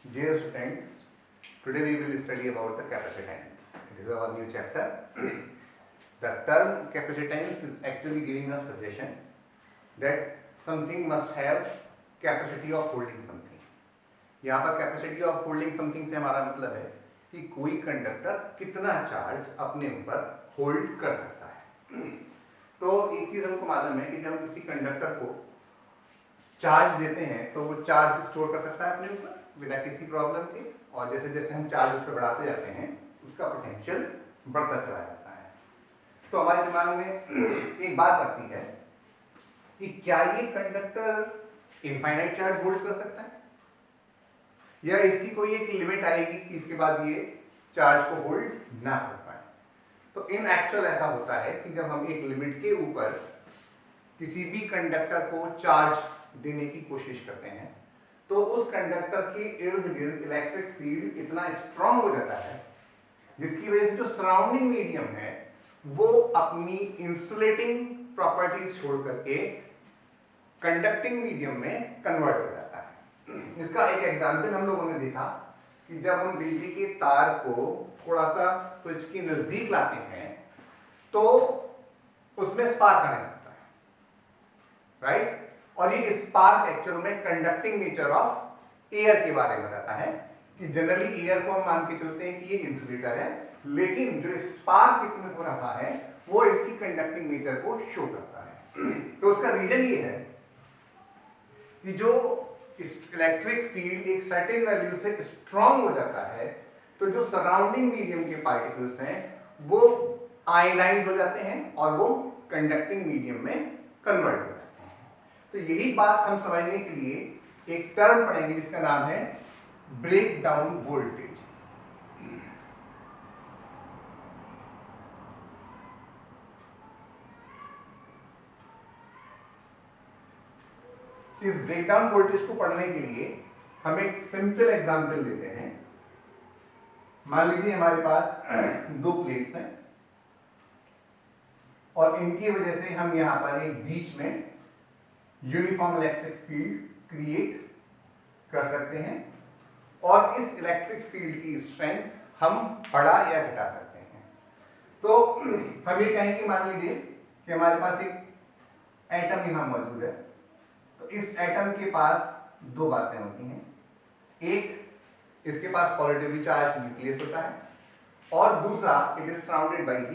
Dear students, today we will study about the capacitance. It is our new chapter. The term capacitance is actually giving us suggestion that something must have capacity of holding something. यहाँ पर capacity of holding something से हमारा मतलब है कि कोई conductor कितना charge अपने ऊपर होल्ड कर सकता है। तो एक चीज हमको मालूम है कि जब हम किसी कंडक्टर को चार्ज देते हैं तो वो चार्ज स्टोर कर सकता है अपने ऊपर बिना किसी प्रॉब्लम के, और जैसे जैसे हम चार्ज उस पर बढ़ाते जाते हैं उसका पोटेंशियल बढ़ता चला जाता है। तो हमारे दिमाग में एक बात आती है कि क्या ये कंडक्टर इनफाइनाइट चार्ज होल्ड कर सकता है या इसकी कोई एक लिमिट आएगी कि इसके बाद ये चार्ज को होल्ड ना कर पाए। तो इन एक्चुअल ऐसा होता है कि जब हम एक लिमिट के ऊपर किसी भी कंडक्टर को चार्ज देने की कोशिश करते हैं तो उस कंडक्टर के इर्द गिर्द इलेक्ट्रिक फील्ड इतना स्ट्रांग हो जाता है जिसकी वजह से जो सराउंडिंग मीडियम है वो अपनी इंसुलेटिंग प्रॉपर्टीज छोड़ करके कंडक्टिंग मीडियम में कन्वर्ट हो जाता है। इसका एक एग्जांपल हम लोगों ने देखा कि जब हम बिजली के तार को थोड़ा सा स्विच के नजदीक लाते हैं तो उसमें स्पार्क आने लगता है, राइट? और ये स्पार्क एक्चुअल में कंडक्टिंग नेचर ऑफ एयर के बारे में बताता है कि जनरली एयर को हम मान के चलते हैं कि ये इंसुलेटर है, लेकिन जो स्पार्क इसमें हो रहा है वो इसकी कंडक्टिंग नेचर को शो करता है। तो उसका रीजन ये है कि जो इलेक्ट्रिक फील्ड एक सर्टेन वैल्यू से स्ट्रांग हो जाता है तो जो सराउंडिंग मीडियम के पार्टिकल्स हैं वो आयनाइज हो जाते हैं और वो कंडक्टिंग मीडियम में कन्वर्ट हो जाते हैं। तो यही बात हम समझने के लिए एक टर्म पढ़ेंगे जिसका नाम है ब्रेक डाउन वोल्टेज। इस ब्रेकडाउन वोल्टेज को पढ़ने के लिए हम एक सिंपल एग्जांपल लेते हैं। मान लीजिए हमारे पास दो प्लेट्स हैं और इनकी वजह से हम यहां पर एक बीच में यूनिफॉर्म इलेक्ट्रिक फील्ड क्रिएट कर सकते हैं और इस इलेक्ट्रिक फील्ड की स्ट्रेंथ हम बढ़ा या घटा सकते हैं। तो हम ये कहें कि मान लीजिए कि हमारे पास एक एटम यहां मौजूद है। तो इस एटम के पास दो बातें होती हैं, एक इसके पास पॉजिटिवली चार्ज न्यूक्लियस होता है और दूसरा it is surrounded by the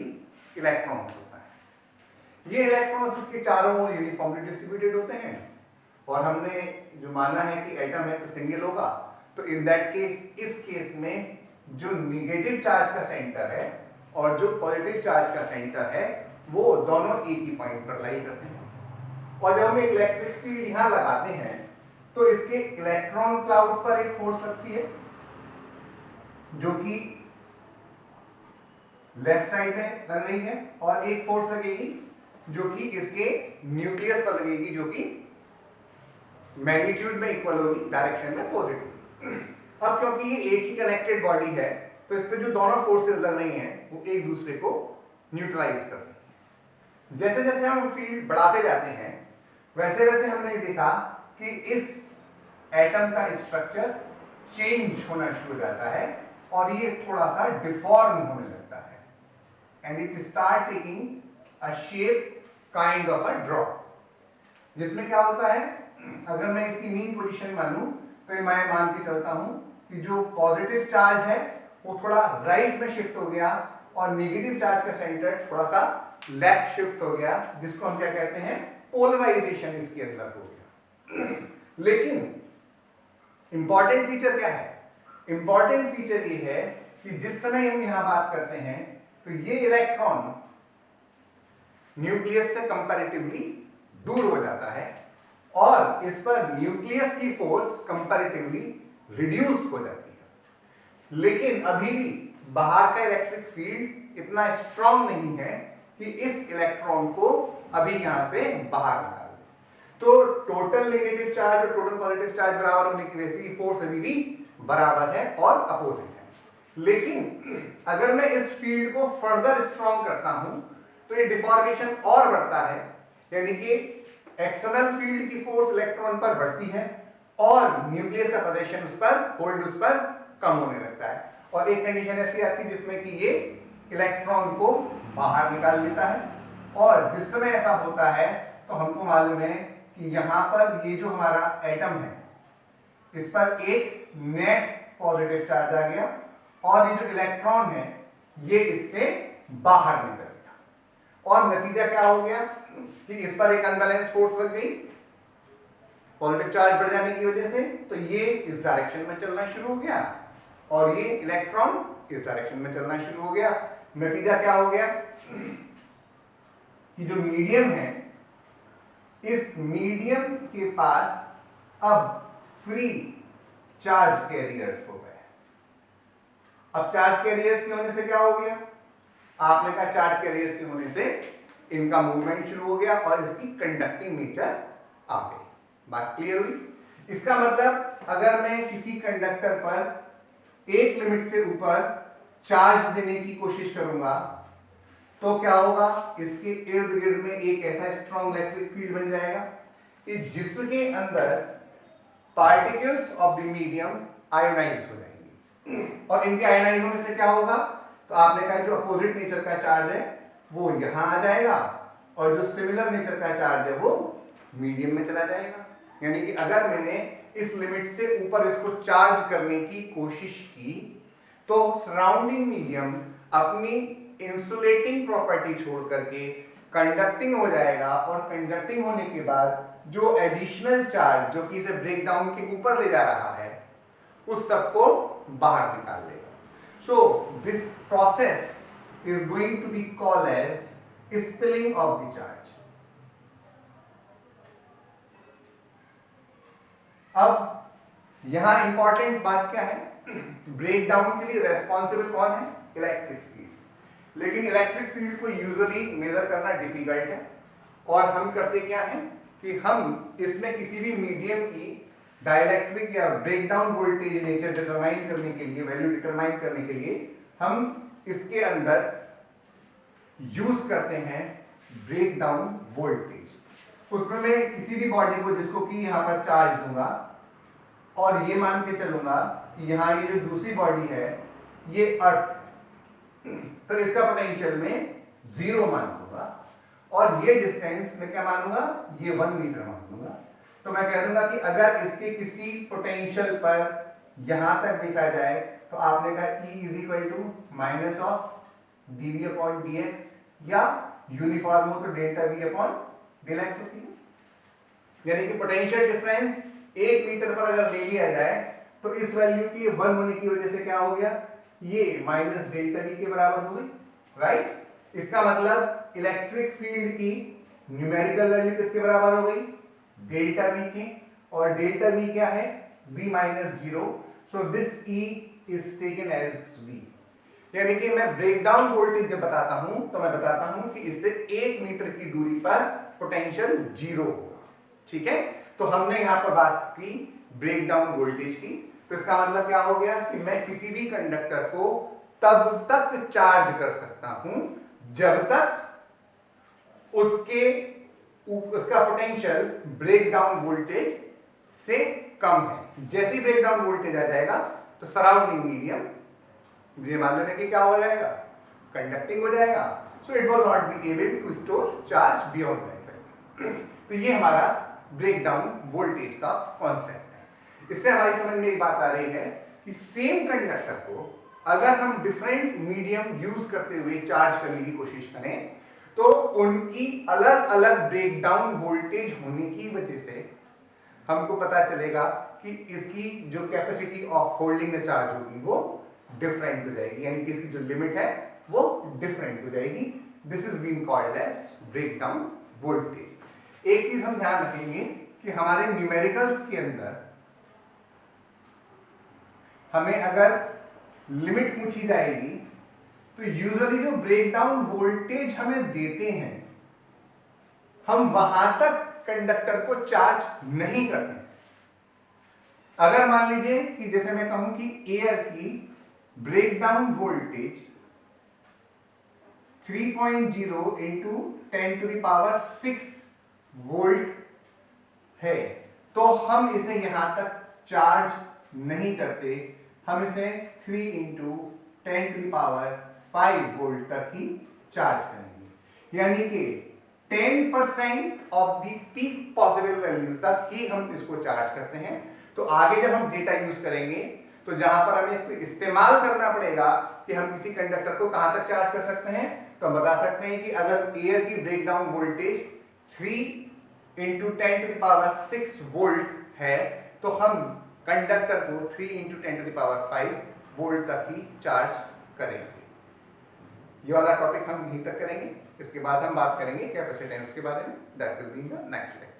electrons होता है। ये इलेक्ट्रॉन्स इसके चारों ओर यूनिफॉर्मली डिस्ट्रीब्यूटेड होते हैं और हमने जो माना है कि एटम है तो सिंगल होगा, तो इन दैट केस इस केस में जो निगेटिव चार्ज का सेंटर है और जो पॉजिटिव चार्ज का सेंटर है वो दोनों एक ही पॉइंट पर लाई करते हैं। और जब हम एक इलेक्ट्रिक फील्ड यहां लगाते हैं तो इसके इलेक्ट्रॉन क्लाउड पर एक फोर्स लगती है जो कि लेफ्ट साइड में लग रही है और एक फोर्स लगेगी जो कि इसके न्यूक्लियस पर लगेगी जो कि मैग्नीट्यूड में इक्वल होगी, डायरेक्शन में पॉजिटिव। अब क्योंकि ये एक ही कनेक्टेड बॉडी है तो इस पे जो दोनों फोर्सेस लग रही हैं वो एक दूसरे को न्यूट्रलाइज कर रही हैं। जैसे जैसे हम फील्ड बढ़ाते जाते हैं वैसे वैसे हमने देखा कि इस एटम का स्ट्रक्चर चेंज होना शुरू हो जाता है और ये थोड़ा सा डिफॉर्म होने लगता है and it start taking a shape kind of a drop. जिसमें क्या होता है, अगर मैं इसकी मीन पोजीशन मानूं तो मैं मान के चलता हूं कि जो पॉजिटिव चार्ज है वो थोड़ा राइट में शिफ्ट हो गया और नेगेटिव चार्ज का सेंटर थोड़ा सा लेफ्ट शिफ्ट हो गया, जिसको हम क्या कहते हैं, पोलराइजेशन इसके अंदर हो गया। लेकिन इंपॉर्टेंट फीचर क्या है? इंपॉर्टेंट फीचर ये है कि जिस समय हम यहां बात करते हैं तो ये इलेक्ट्रॉन न्यूक्लियस से कंपैरेटिवली दूर हो जाता है और इस पर न्यूक्लियस की फोर्स कंपैरेटिवली रिड्यूस हो जाती है। लेकिन अभी भी बाहर का इलेक्ट्रिक फील्ड इतना स्ट्रांग नहीं है कि इस इलेक्ट्रॉन को अभी यहां से बाहर निकाल दे। तो टोटल नेगेटिव चार्ज और टोटल पॉजिटिव चार्ज बराबर होने की वजह से फोर्स अभी भी बराबर है और अपोजिट है। लेकिन अगर मैं इस फील्ड को फर्दर स्ट्रांग करता हूं तो ये डिफॉर्मेशन और बढ़ता है, यानी कि एक्सटर्नल फील्ड की फोर्स इलेक्ट्रॉन पर बढ़ती है और न्यूक्लियस का पोजीशन उस पर होल्ड उस पर कम होने लगता है, और एक कंडीशन ऐसी आती है जिसमें कि ये इलेक्ट्रॉन को बाहर निकाल लेता है, और जिस समय ऐसा होता है तो हमको मालूम है कि यहाँ पर ये जो हमारा एटम है इस पर एक नेट पॉजिटिव चार्ज आ गया, और ये जो इलेक्ट्रॉन है ये इससे बाहर निकल गया, और नतीजा क्या हो गया कि इस पर एक अनबैलेंस फोर्स लग गई पॉजिटिव चार्ज बढ़ जाने की वजह से, तो ये इस डायरेक्शन में चलना शुरू हो गया और ये इलेक्ट्रॉन इस डायरेक्शन में चलना शुरू हो गया। नतीजा क्या हो गया कि जो मीडियम है इस मीडियम के पास अब फ्री चार्ज कैरियर्स हो गए। अब चार्ज कैरियर्स के होने से क्या हो गया, आपने कहा चार्ज कैरियर्स के होने से इनका मूवमेंट शुरू हो गया और इसकी कंडक्टिंग नेचर आ गई। बात क्लियर हुई? इसका मतलब अगर मैं किसी कंडक्टर पर एक लिमिट से ऊपर चार्ज देने की कोशिश करूंगा तो क्या होगा, इसके इर्द गिर्द में एक ऐसा स्ट्रॉन्ग इलेक्ट्रिक फील्ड बन जाएगा कि जिसके अंदर particles of the medium ionize हो जाएंगे, और इनके आयोनाइज होने से क्या होगा, तो आपने कहा जो अपोजिट नेचर का चार्ज है वो यहां आ जाएगा और जो सिमिलर नेचर का चार्ज है वो मीडियम में चला जाएगा। यानी कि अगर मैंने इस लिमिट से ऊपर इसको चार्ज करने की कोशिश की तो सराउंडिंग मीडियम अपनी इंसुलेटिंग प्रॉपर्टी छोड़ करके कंडक्टिंग हो जाएगा, और कंडक्टिंग होने के बाद जो एडिशनल चार्ज जो कि इसे ब्रेक डाउन के ऊपर ले जा रहा है उस सबको बाहर निकाल लेगा। So this process is going to be called as spilling of the charge. अब यहां इंपॉर्टेंट बात क्या है, ब्रेक डाउन के लिए रेस्पॉन्सिबल कौन है, इलेक्ट्रिक फील्ड। लेकिन इलेक्ट्रिक फील्ड को यूजुअली मेजर करना डिफिकल्ट है, और हम करते क्या है कि हम इसमें किसी भी मीडियम की डाइलेक्ट्रिक या break down voltage nature determine करने के लिए, वैल्यू डिटरमाइन करने के लिए हम इसके अंदर यूज करते हैं ब्रेक डाउन वोल्टेज। उसमें मैं किसी भी बॉडी को जिसको कि यहां पर चार्ज दूंगा और ये मान के चलूंगा कि यहां ये जो दूसरी बॉडी है ये अर्थ, तो इसका पोटेंशियल में 0 मान दूंगा, और ये डिस्टेंस में क्या मानूंगा, ये 1 मीटर मान दूंगा। तो मैं कह दूंगा कि अगर इसके किसी पोटेंशियल पर यहां तक देखा जाए तो आपने कहा E is equal to minus of dV upon dx, या यूनिफॉर्म हो तो delta V upon del x होती है। यानी कि पोटेंशियल डिफरेंस 1 मीटर पर अगर ले लिया जाए तो इस वैल्यू की 1 होने की वजह से क्या हो गया, ये माइनस डेल्टा V के बराबर हो गई, राइट। इसका मतलब इलेक्ट्रिक फील्ड की न्यूमेरिकल वैल्यू किसके बराबर हो गई, डेल्टा V के, और डेल्टा V क्या है, V minus 0, so this E is taken as V। यानी कि मैं ब्रेकडाउन वोल्टेज जब बताता हूं तो मैं बताता हूं कि इससे 1 मीटर की दूरी पर पोटेंशियल 0 होगा, ठीक है। तो हमने यहां पर बात की ब्रेकडाउन वोल्टेज की, तो इसका मतलब क्या हो गया कि मैं किसी भी कंडक्टर को तब तक चार्ज कर सकता हूं जब तक उसका पोटेंशियल ब्रेकडाउन वोल्टेज से कम है। जैसे ही ब्रेकडाउन वोल्टेज आ जाएगा तो सराउंडिंग मीडियम ये मान लेना कि क्या हो जाएगा, कंडक्टिंग हो जाएगा, so it will not be able to store charge beyond that. तो ये हमारा ब्रेकडाउन वोल्टेज का कॉन्सेप्ट है। इससे हमारी समझ में एक बात आ रही है कि सेम कंडक्टर को अगर हम डिफरेंट मीडियम यूज करते हुए चार्ज करने की कोशिश करें तो उनकी अलग अलग ब्रेकडाउन वोल्टेज होने की वजह से हमको पता चलेगा कि इसकी जो capacity of holding the charge होगी वो डिफरेंट हो जाएगी, यानी कि इसकी जो लिमिट है वो डिफरेंट हो जाएगी। This is being called as breakdown voltage. एक चीज हम ध्यान रखेंगे कि हमारे न्यूमेरिकल्स के अंदर हमें अगर लिमिट पूछी जाएगी तो यूजुअली जो ब्रेकडाउन वोल्टेज हमें देते हैं हम वहां तक कंडक्टर को चार्ज नहीं करते। अगर मान लीजिए कि जैसे मैं कहूं कि एयर की breakdown voltage 3.0 into 10 to the power 6 volt है तो हम इसे यहां तक चार्ज नहीं करते, हम इसे 3 इंटू 10⁵ वोल्ट तक ही चार्ज करेंगे, यानी कि 10% of the peak possible value तक ही हम इसको चार्ज करते हैं। तो आगे जब हम डेटा यूज करेंगे तो जहां पर हमें इसको इस्तेमाल करना पड़ेगा कि हम किसी कंडक्टर को कहां तक चार्ज कर सकते हैं, तो हम बता सकते हैं कि अगर एयर की ब्रेकडाउन वोल्टेज 3 इंटू 10⁶ वोल्ट है तो हम कंडक्टर को 3 इंटू 10⁵ वोल्ट तक ही चार्ज करेंगे। ये वाला टॉपिक हम यहीं तक करेंगे, इसके बाद हम बात करेंगे कैपेसिटेंस के बारे में, that will be in the next lecture.